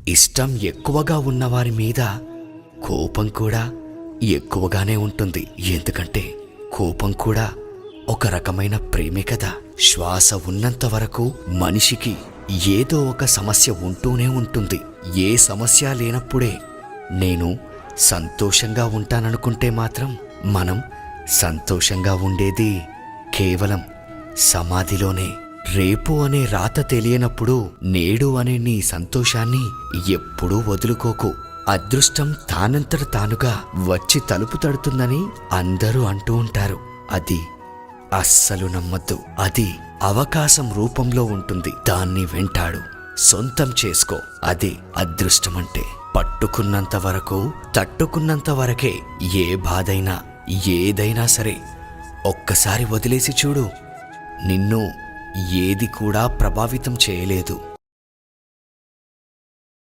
ఇష్టం ఎక్కువగా ఉన్నవారి మీద కోపం కూడా ఎక్కువగానే ఉంటుంది. ఎందుకంటే కోపం కూడా ఒక రకమైన ప్రేమే కదా. శ్వాస ఉన్నంత వరకు మనిషికి ఏదో ఒక సమస్య ఉంటూనే ఉంటుంది. ఏ సమస్య లేనప్పుడే నేను సంతోషంగా ఉంటాననుకుంటే మాత్రం మనం సంతోషంగా ఉండేది కేవలం సమాధిలోనే. రేపు అనే రాత తెలియనప్పుడు నేడు అనే నీ సంతోషాన్ని ఎప్పుడూ వదులుకోకు. అదృష్టం తానంతట తానుగా వచ్చి తలుపు తడుతుందని అందరూ అంటూ ఉంటారు. అది అస్సలు నమ్మద్దు. అది అవకాశం రూపంలో ఉంటుంది. దాన్ని వెంటాడు, సొంతం చేసుకో. అదే అదృష్టమంటే. పట్టుకున్నంత వరకు, తట్టుకున్నంత వరకే ఏ బాధైనా ఏదైనా సరే. ఒక్కసారి వదిలేసి చూడు, నిన్ను ఏది కూడా ప్రభావితం చేయలేదు.